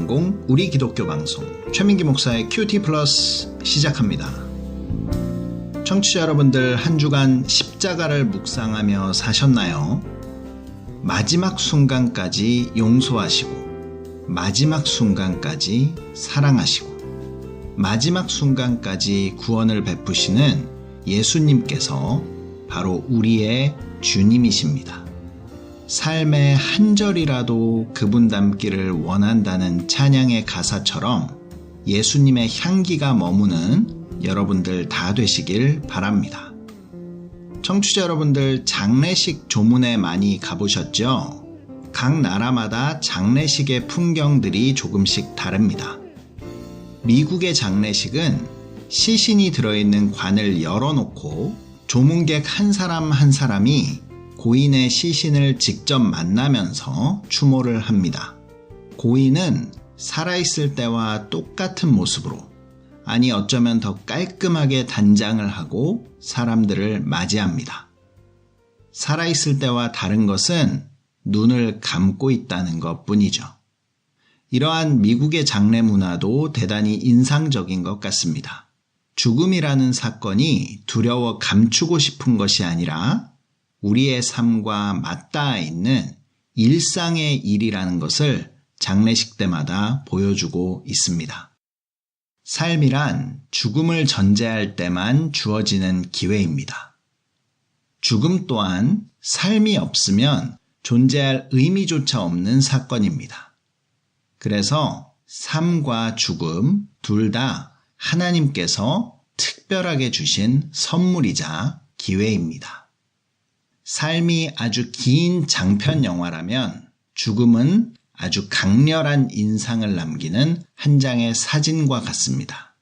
주인공 우리 기독교 방송 최민기 목사의 큐티 플러스 시작합니다. 청취자 여러분들 한 주간 십자가를 묵상하며 사셨나요? 마지막 순간까지 용서하시고 마지막 순간까지 사랑하시고 마지막 순간까지 구원을 베푸시는 예수님께서 바로 우리의 주님이십니다. 삶의 한 절이라도 그분 닮기를 원한다는 찬양의 가사처럼 예수님의 향기가 머무는 여러분들 다 되시길 바랍니다. 청취자 여러분들 장례식 조문에 많이 가보셨죠? 각 나라마다 장례식의 풍경들이 조금씩 다릅니다. 미국의 장례식은 시신이 들어있는 관을 열어놓고 조문객 한 사람 한 사람이 고인의 시신을 직접 만나면서 추모를 합니다. 고인은 살아있을 때와 똑같은 모습으로, 아니 어쩌면 더 깔끔하게 단장을 하고 사람들을 맞이합니다. 살아있을 때와 다른 것은 눈을 감고 있다는 것뿐이죠. 이러한 미국의 장례 문화도 대단히 인상적인 것 같습니다. 죽음이라는 사건이 두려워 감추고 싶은 것이 아니라 우리의 삶과 맞닿아 있는 일상의 일이라는 것을 장례식 때마다 보여주고 있습니다. 삶이란 죽음을 전제할 때만 주어지는 기회입니다. 죽음 또한 삶이 없으면 존재할 의미조차 없는 사건입니다. 그래서 삶과 죽음 둘 다 하나님께서 특별하게 주신 선물이자 기회입니다. 삶이 아주 긴 장편 영화라면 죽음은 아주 강렬한 인상을 남기는 한 장의 사진과 같습니다.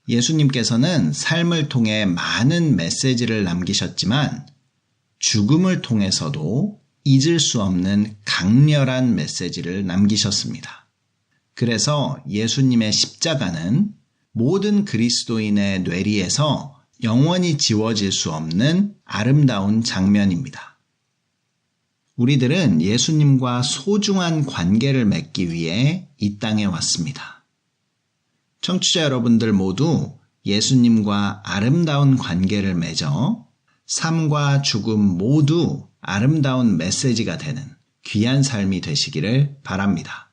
예수님께서는 삶을 통해 많은 메시지를 남기셨지만 죽음을 통해서도 잊을 수 없는 강렬한 메시지를 남기셨습니다. 그래서 예수님의 십자가는 모든 그리스도인의 뇌리에서 영원히 지워질 수 없는 아름다운 장면입니다. 우리들은 예수님과 소중한 관계를 맺기 위해 이 땅에 왔습니다. 청취자 여러분들 모두 예수님과 아름다운 관계를 맺어 삶과 죽음 모두 아름다운 메시지가 되는 귀한 삶이 되시기를 바랍니다.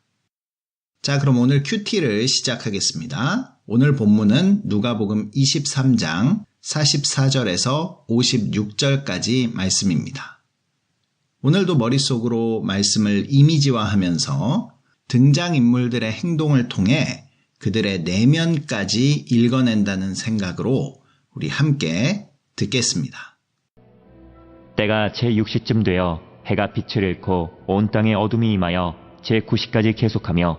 자, 그럼 오늘 큐티를 시작하겠습니다. 오늘 본문은 누가복음 23장 44절에서 56절까지 말씀입니다. 오늘도 머릿속으로 말씀을 이미지화하면서 등장인물들의 행동을 통해 그들의 내면까지 읽어낸다는 생각으로 우리 함께 듣겠습니다. 때가 제6시쯤 되어 해가 빛을 잃고 온 땅에 어둠이 임하여 제9시까지 계속하며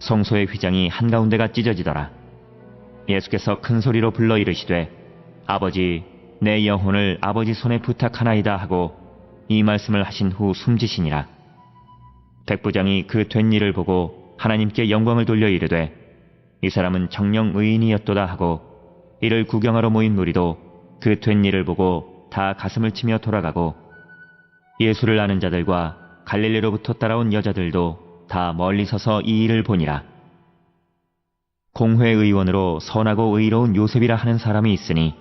성소의 휘장이 한가운데가 찢어지더라. 예수께서 큰 소리로 불러 이르시되 아버지, 내 영혼을 아버지 손에 부탁하나이다 하고 이 말씀을 하신 후 숨지시니라. 백부장이 그 된 일을 보고 하나님께 영광을 돌려 이르되 이 사람은 정녕 의인이었도다 하고 이를 구경하러 모인 무리도 그 된 일을 보고 다 가슴을 치며 돌아가고 예수를 아는 자들과 갈릴리로부터 따라온 여자들도 다 멀리 서서 이 일을 보니라. 공회의원으로 선하고 의로운 요셉이라 하는 사람이 있으니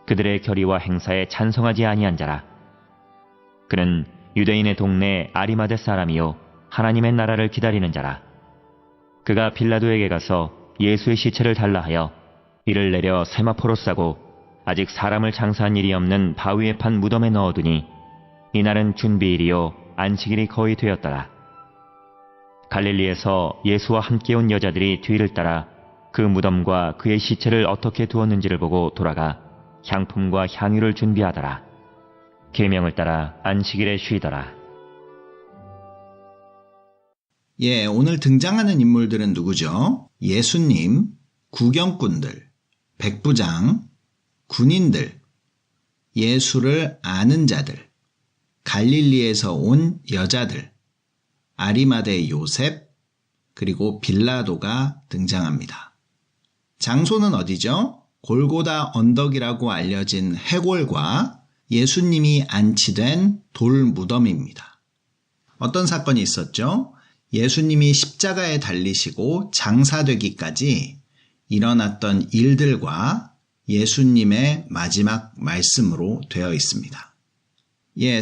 그들의 결의와 행사에 찬성하지 아니한 자라. 그는 유대인의 동네 아리마대 사람이요 하나님의 나라를 기다리는 자라. 그가 빌라도에게 가서 예수의 시체를 달라 하여 이를 내려 세마포로 싸고 아직 사람을 장사한 일이 없는 바위에 판 무덤에 넣어두니 이날은 준비일이요 안식일이 거의 되었더라. 갈릴리에서 예수와 함께 온 여자들이 뒤를 따라 그 무덤과 그의 시체를 어떻게 두었는지를 보고 돌아가 향품과 향유를 준비하더라. 계명을 따라 안식일에 쉬더라. 오늘 등장하는 인물들은 누구죠? 예수님, 구경꾼들, 백부장, 군인들, 예수를 아는 자들, 갈릴리에서 온 여자들, 아리마대 요셉, 그리고 빌라도가 등장합니다. 장소는 어디죠? 골고다 언덕이라고 알려진 해골과 예수님이 안치된 돌 무덤입니다. 어떤 사건이 있었죠? 예수님이 십자가에 달리시고 장사되기까지 일어났던 일들과 예수님의 마지막 말씀으로 되어 있습니다.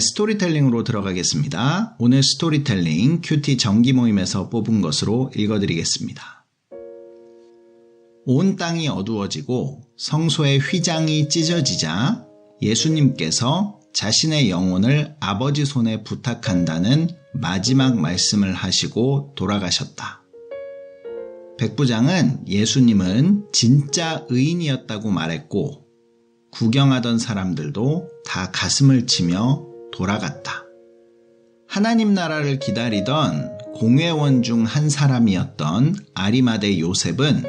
스토리텔링으로 들어가겠습니다. 오늘 스토리텔링 큐티 정기 모임에서 뽑은 것으로 읽어드리겠습니다. 온 땅이 어두워지고 성소의 휘장이 찢어지자 예수님께서 자신의 영혼을 아버지 손에 부탁한다는 마지막 말씀을 하시고 돌아가셨다. 백부장은 예수님은 진짜 의인이었다고 말했고 구경하던 사람들도 다 가슴을 치며 돌아갔다. 하나님 나라를 기다리던 공회원 중 한 사람이었던 아리마대 요셉은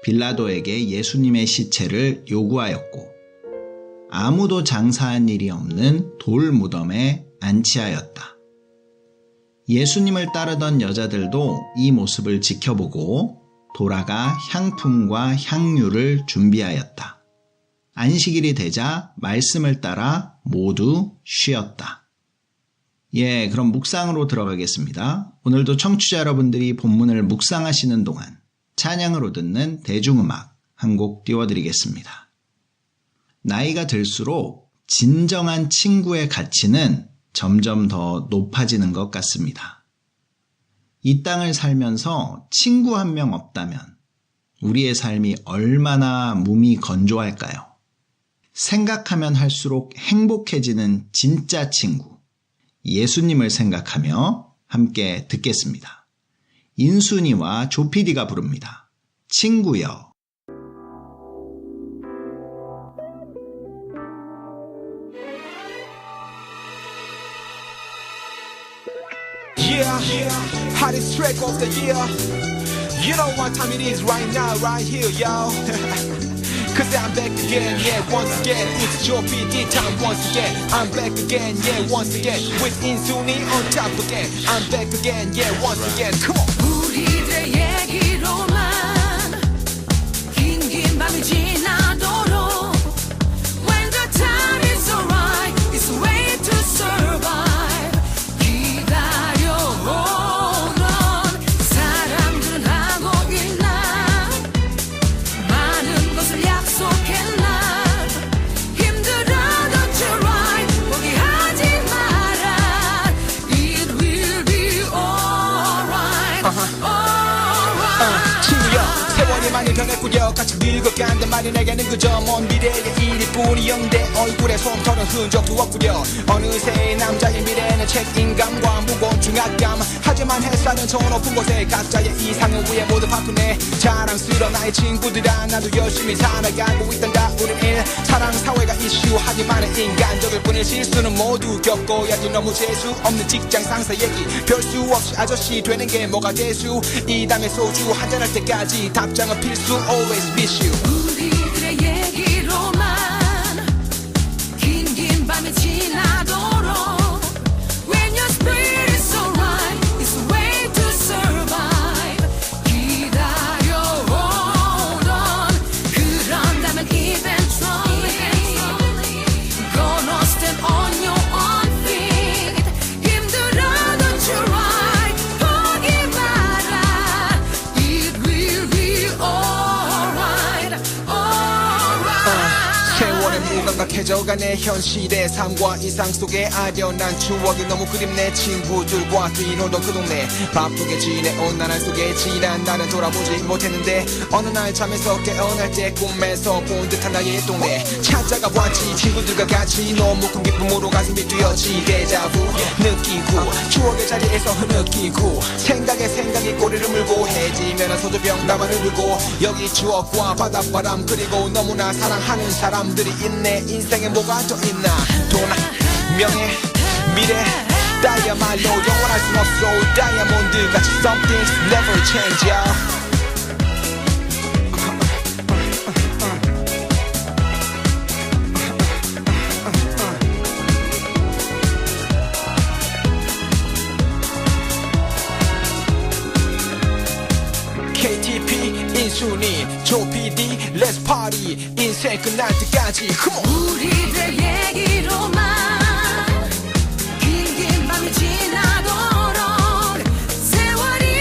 빌라도에게 예수님의 시체를 요구하였고 아무도 장사한 일이 없는 돌 무덤에 안치하였다. 예수님을 따르던 여자들도 이 모습을 지켜보고 돌아가 향품과 향유를 준비하였다. 안식일이 되자 말씀을 따라 모두 쉬었다. 그럼 묵상으로 들어가겠습니다. 오늘도 청취자 여러분들이 본문을 묵상하시는 동안 찬양으로 듣는 대중음악 한 곡 띄워드리겠습니다. 나이가 들수록 진정한 친구의 가치는 점점 더 높아지는 것 같습니다. 이 땅을 살면서 친구 한 명 없다면 우리의 삶이 얼마나 몸이 건조할까요? 생각하면 할수록 행복해지는 진짜 친구, 예수님을 생각하며 함께 듣겠습니다. 인순이와 조피디가 부릅니다. 친구여. Hottest track of the year. You know what time it is right now, right here, y'all. Cause I'm back again, once again. It's your PD time once again. I'm back again, once again. With Insuni on top again. I'm back again, once again. Come on. 우리들의 얘기로만 긴 밤이 지나도록 When the time is alright, it's a way to survive. 많이 변했구려 같이 늙어간단 말이 내게는 그저 먼 미래의 일뿐이었는데 얼굴에 솜털은 흔적도 없구려 어느새 남자의 미래는 책임감과 무거운 중압감 하지만 햇살은 저 높은 곳에 각자의 이상을 위해 모두 바꾸네 자랑스러운 나의 친구들아 나도 열심히 살아가고 있단다 우린 사랑 사회가 이슈 하지만 인간적일 뿐인 실수는 모두 겪어야지 너무 재수없는 직장 상사 얘기 별 수 없이 아저씨 되는 게 뭐가 재수 이 담에 소주 한잔할 때까지 답장은 필수 always miss you 우리들의 얘기로만 긴 밤이 지나도록 When your spirit is so right It's a way to survive 기다려오던 그런다면 eventually Gonna stand on your own feet 힘들어도 try 포기 마라 It will be alright 세월의 무감각해져가네 현실의 삶과 이상 속에 아련한 추억이 너무 그립네 친구들과 뛰노던 그 동네 바쁘게 지내온 나날 속에 지난 날은 돌아보지 못했는데 어느 날 잠에서 깨어날 때 꿈에서 본 듯한 나의 동네 찾아가 보았지 친구들과 같이 너무 큰 기쁨으로 가슴이 뛰었지 데자부 느끼고 추억의 자리에서 흐느끼고 생각이 꼬리를 물고 해지면 소주병 나만을 들고 여기 추억과 바닷바람 그리고 너무나 사랑하는 사람들이 있네 인생에 뭐가 더 있나 돈, 명예, 미래 다이아말로 영원할 순 없어 다이아몬드 같이 some things never change y'all KTP 인순이 조PD Let's party 인생 끝날 때까지 Come on 우리들 얘기로만 긴 밤이 지나도록 세월이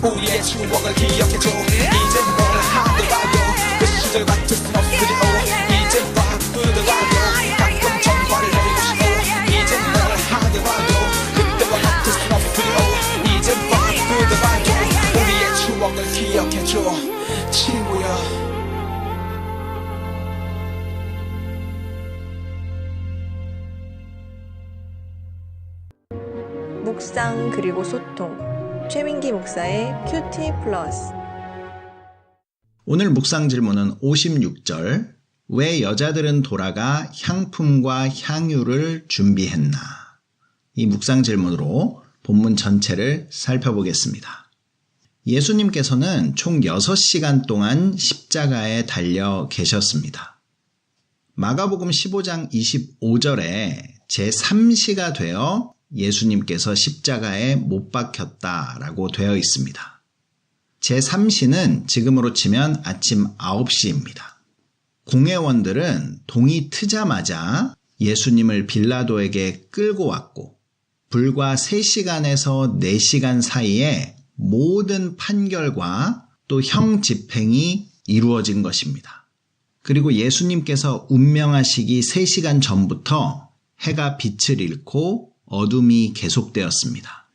우리의 추억을 기억해줘. 이제 뭘 하더라도 그 시절 같을 순 없으리오. 이제 바쁘더라도 가끔 전화를 해보고 싶어. 이제 뭘 하더라도 그때와 같을 순 없으리오. 이제 바쁘더라도 우리의 추억을 기억해줘 친구야. 묵상 그리고 소통 최민기 목사의 큐티 플러스. 오늘 묵상 질문은 56절. 왜 여자들은 돌아가 향품과 향유를 준비했나? 이 묵상 질문으로 본문 전체를 살펴보겠습니다. 예수님께서는 총 6시간 동안 십자가에 달려 계셨습니다. 마가복음 15장 25절에 제3시가 되어 예수님께서 십자가에 못 박혔다라고 되어 있습니다. 제3시는 지금으로 치면 아침 9시입니다. 공회원들은 동이 트자마자 예수님을 빌라도에게 끌고 왔고 불과 3시간에서 4시간 사이에 모든 판결과 또 형 집행이 이루어진 것입니다. 그리고 예수님께서 운명하시기 3시간 전부터 해가 빛을 잃고 어둠이 계속되었습니다.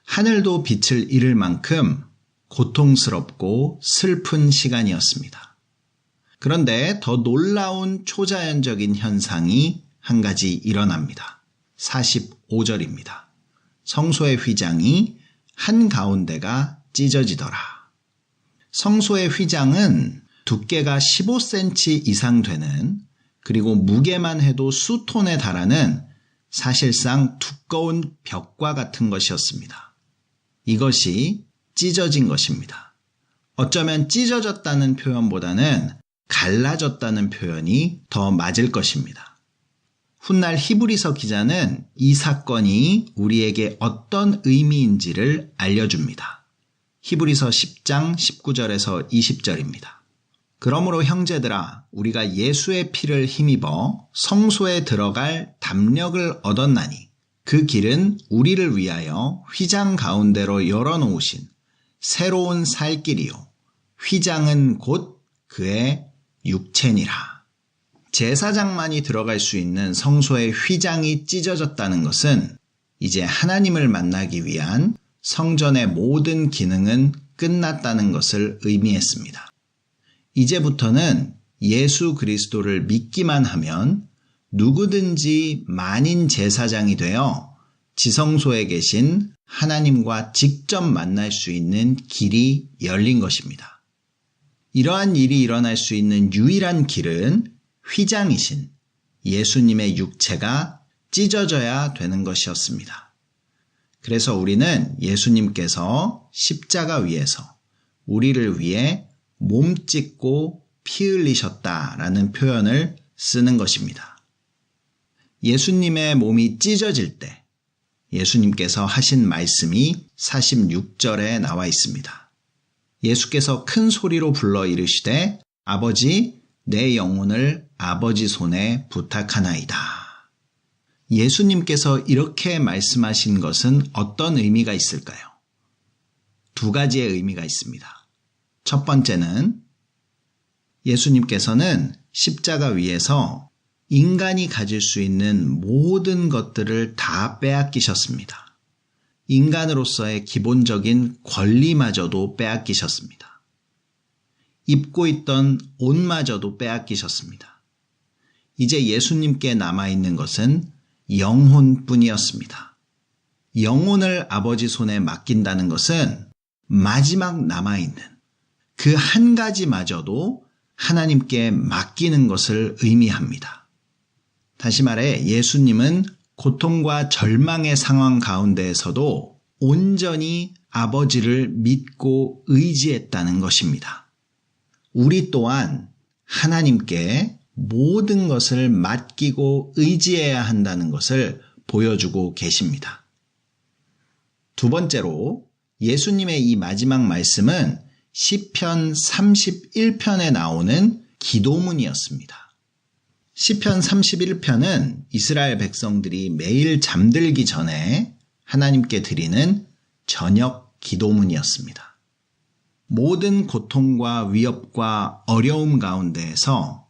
하늘도 빛을 잃을 만큼 고통스럽고 슬픈 시간이었습니다. 그런데 더 놀라운 초자연적인 현상이 한 가지 일어납니다. 45절입니다. 성소의 휘장이 한가운데가 찢어지더라. 성소의 휘장은 두께가 15cm 이상 되는, 그리고 무게만 해도 수톤에 달하는 사실상 두꺼운 벽과 같은 것이었습니다. 이것이 찢어진 것입니다. 어쩌면 찢어졌다는 표현보다는 갈라졌다는 표현이 더 맞을 것입니다. 훗날 히브리서 기자는 이 사건이 우리에게 어떤 의미인지를 알려줍니다. 히브리서 10장 19절에서 20절입니다. 그러므로 형제들아, 우리가 예수의 피를 힘입어 성소에 들어갈 담력을 얻었나니 그 길은 우리를 위하여 휘장 가운데로 열어놓으신 새로운 살 길이요 휘장은 곧 그의 육체니라. 제사장만이 들어갈 수 있는 성소의 휘장이 찢어졌다는 것은 이제 하나님을 만나기 위한 성전의 모든 기능은 끝났다는 것을 의미했습니다. 이제부터는 예수 그리스도를 믿기만 하면 누구든지 만인 제사장이 되어 지성소에 계신 하나님과 직접 만날 수 있는 길이 열린 것입니다. 이러한 일이 일어날 수 있는 유일한 길은 휘장이신 예수님의 육체가 찢어져야 되는 것이었습니다. 그래서 우리는 예수님께서 십자가 위에서 우리를 위해 몸 찢고 피 흘리셨다라는 표현을 쓰는 것입니다. 예수님의 몸이 찢어질 때 예수님께서 하신 말씀이 46절에 나와 있습니다. 예수께서 큰 소리로 불러 이르시되 아버지 내 영혼을 아버지 손에 부탁하나이다. 예수님께서 이렇게 말씀하신 것은 어떤 의미가 있을까요? 두 가지의 의미가 있습니다. 첫 번째는 예수님께서는 십자가 위에서 인간이 가질 수 있는 모든 것들을 다 빼앗기셨습니다. 인간으로서의 기본적인 권리마저도 빼앗기셨습니다. 입고 있던 옷마저도 빼앗기셨습니다. 이제 예수님께 남아있는 것은 영혼뿐이었습니다. 영혼을 아버지 손에 맡긴다는 것은 마지막 남아있는 그 한 가지마저도 하나님께 맡기는 것을 의미합니다. 다시 말해 예수님은 고통과 절망의 상황 가운데에서도 온전히 아버지를 믿고 의지했다는 것입니다. 우리 또한 하나님께 모든 것을 맡기고 의지해야 한다는 것을 보여주고 계십니다. 두 번째로 예수님의 이 마지막 말씀은 시편 31편에 나오는 기도문이었습니다. 시편 31편은 이스라엘 백성들이 매일 잠들기 전에 하나님께 드리는 저녁 기도문이었습니다. 모든 고통과 위협과 어려움 가운데에서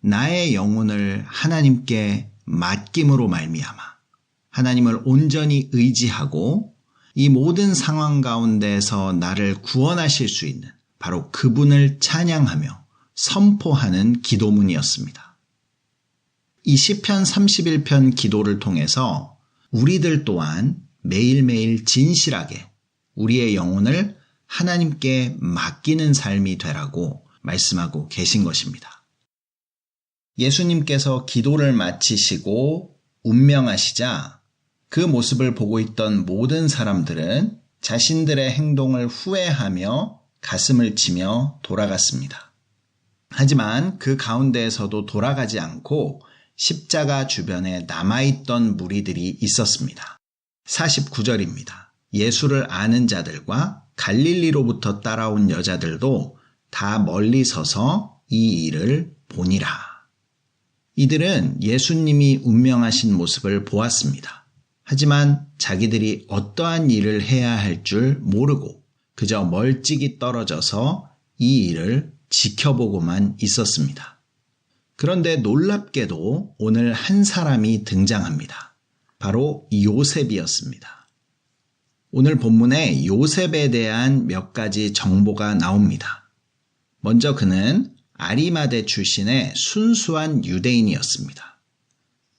나의 영혼을 하나님께 맡김으로 말미암아 하나님을 온전히 의지하고 이 모든 상황 가운데에서 나를 구원하실 수 있는 바로 그분을 찬양하며 선포하는 기도문이었습니다. 이 시편 31편 기도를 통해서 우리들 또한 매일매일 진실하게 우리의 영혼을 하나님께 맡기는 삶이 되라고 말씀하고 계신 것입니다. 예수님께서 기도를 마치시고 운명하시자 그 모습을 보고 있던 모든 사람들은 자신들의 행동을 후회하며 가슴을 치며 돌아갔습니다. 하지만 그 가운데에서도 돌아가지 않고 십자가 주변에 남아있던 무리들이 있었습니다. 49절입니다. 예수를 아는 자들과 갈릴리로부터 따라온 여자들도 다 멀리 서서 이 일을 보니라. 이들은 예수님이 운명하신 모습을 보았습니다. 하지만 자기들이 어떠한 일을 해야 할 줄 모르고 그저 멀찍이 떨어져서 이 일을 지켜보고만 있었습니다. 그런데 놀랍게도 오늘 한 사람이 등장합니다. 바로 요셉이었습니다. 오늘 본문에 요셉에 대한 몇 가지 정보가 나옵니다. 먼저 그는 아리마대 출신의 순수한 유대인이었습니다.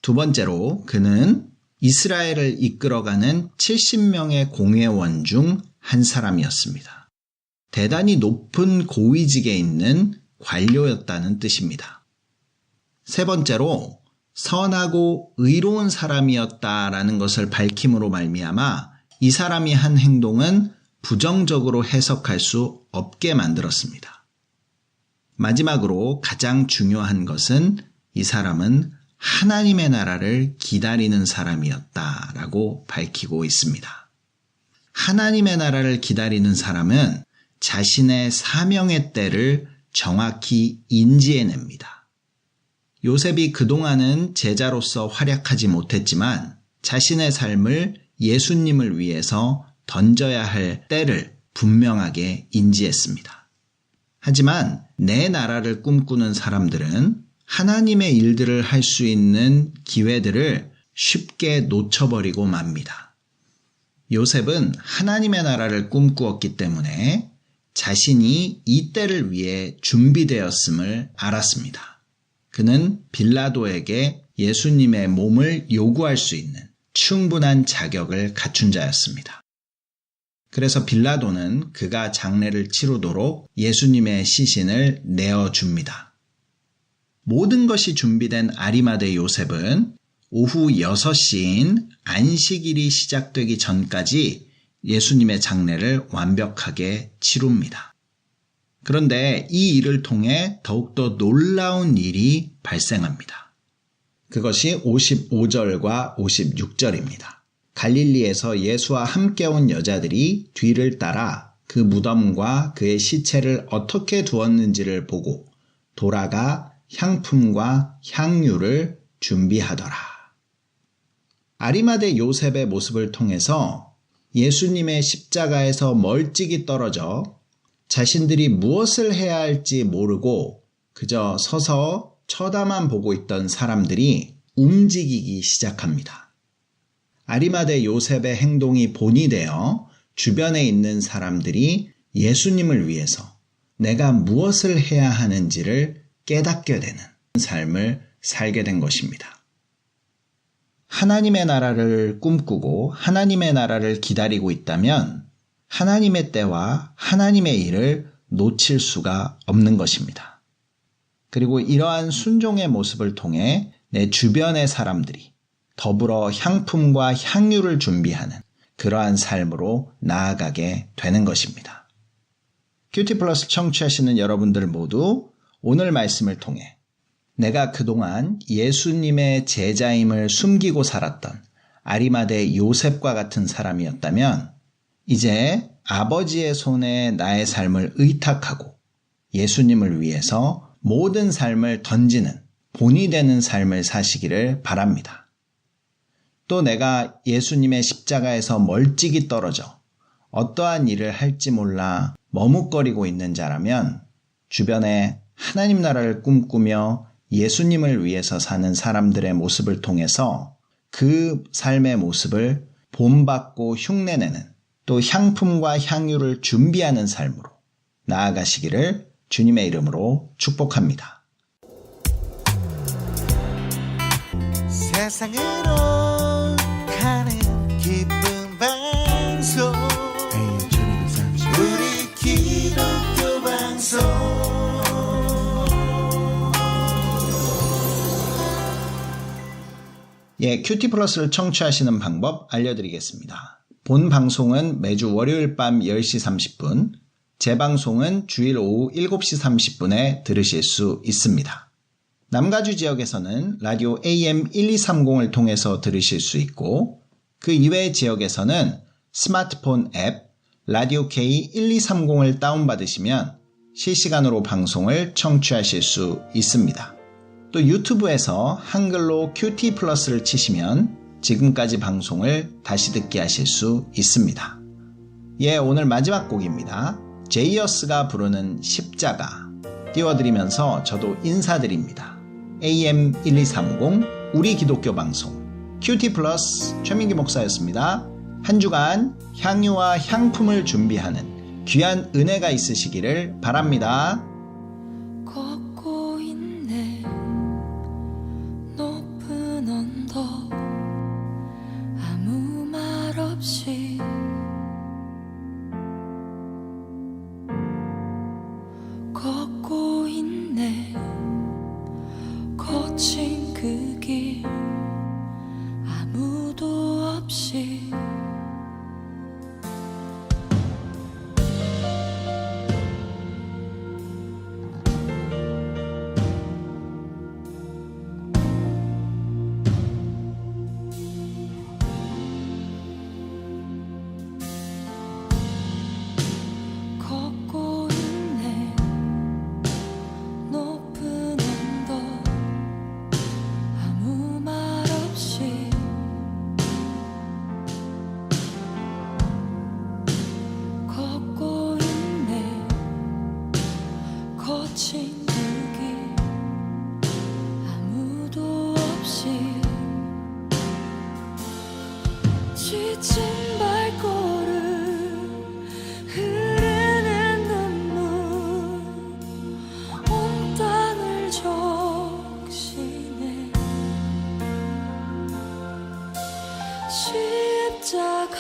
두 번째로 그는 이스라엘을 이끌어가는 70명의 공회원 중 한 사람이었습니다. 대단히 높은 고위직에 있는 관료였다는 뜻입니다. 세 번째로 선하고 의로운 사람이었다라는 것을 밝힘으로 말미암아 이 사람이 한 행동은 부정적으로 해석할 수 없게 만들었습니다. 마지막으로 가장 중요한 것은 이 사람은 하나님의 나라를 기다리는 사람이었다라고 밝히고 있습니다. 하나님의 나라를 기다리는 사람은 자신의 사명의 때를 정확히 인지해냅니다. 요셉이 그동안은 제자로서 활약하지 못했지만 자신의 삶을 예수님을 위해서 던져야 할 때를 분명하게 인지했습니다. 하지만 내 나라를 꿈꾸는 사람들은 하나님의 일들을 할 수 있는 기회들을 쉽게 놓쳐버리고 맙니다. 요셉은 하나님의 나라를 꿈꾸었기 때문에 자신이 이 때를 위해 준비되었음을 알았습니다. 그는 빌라도에게 예수님의 몸을 요구할 수 있는 충분한 자격을 갖춘 자였습니다. 그래서 빌라도는 그가 장례를 치르도록 예수님의 시신을 내어줍니다. 모든 것이 준비된 아리마대 요셉은 오후 6시인 안식일이 시작되기 전까지 예수님의 장례를 완벽하게 치룹니다. 그런데 이 일을 통해 더욱더 놀라운 일이 발생합니다. 그것이 55절과 56절입니다. 갈릴리에서 예수와 함께 온 여자들이 뒤를 따라 그 무덤과 그의 시체를 어떻게 두었는지를 보고 돌아가 향품과 향유를 준비하더라. 아리마대 요셉의 모습을 통해서 예수님의 십자가에서 멀찍이 떨어져 자신들이 무엇을 해야 할지 모르고 그저 서서 쳐다만 보고 있던 사람들이 움직이기 시작합니다. 아리마대 요셉의 행동이 본이 되어 주변에 있는 사람들이 예수님을 위해서 내가 무엇을 해야 하는지를 깨닫게 되는 삶을 살게 된 것입니다. 하나님의 나라를 꿈꾸고 하나님의 나라를 기다리고 있다면 하나님의 때와 하나님의 일을 놓칠 수가 없는 것입니다. 그리고 이러한 순종의 모습을 통해 내 주변의 사람들이 더불어 향품과 향유를 준비하는 그러한 삶으로 나아가게 되는 것입니다. 큐티 플러스 청취하시는 여러분들 모두 오늘 말씀을 통해 내가 그동안 예수님의 제자임을 숨기고 살았던 아리마대 요셉과 같은 사람이었다면 이제 아버지의 손에 나의 삶을 의탁하고 예수님을 위해서 모든 삶을 던지는 본이 되는 삶을 사시기를 바랍니다. 또 내가 예수님의 십자가에서 멀찍이 떨어져 어떠한 일을 할지 몰라 머뭇거리고 있는 자라면 주변에 하나님 나라를 꿈꾸며 예수님을 위해서 사는 사람들의 모습을 통해서 그 삶의 모습을 본받고 흉내내는 또 향품과 향유를 준비하는 삶으로 나아가시기를 주님의 이름으로 축복합니다. 세상으로 가는 기쁜 방송 우리 기독교 방송 큐티 플러스를 청취하시는 방법 알려드리겠습니다. 본 방송은 매주 월요일 밤 10시 30분, 재방송은 주일 오후 7시 30분에 들으실 수 있습니다. 남가주 지역에서는 라디오 AM1230을 통해서 들으실 수 있고 그 이외의 지역에서는 스마트폰 앱 라디오 K1230을 다운받으시면 실시간으로 방송을 청취하실 수 있습니다. 또 유튜브에서 한글로 큐티 플러스를 치시면 지금까지 방송을 다시 듣게 하실 수 있습니다. 오늘 마지막 곡입니다. 제이어스가 부르는 십자가 띄워드리면서 저도 인사드립니다. AM1230 우리 기독교 방송 큐티 플러스 최민기 목사였습니다. 한 주간 향유와 향품을 준비하는 귀한 은혜가 있으시기를 바랍니다. 걷고 있네 높은 언덕 아무 말 없이 걷고 있네 거친 그 길 아무도 없이 걷고 있네 높은 언덕 아무 말 없이 걷고 있네 거친 그 길 아무도 없이 지친 발걸음 흐르는 눈물 온 땅을 적시네 십자가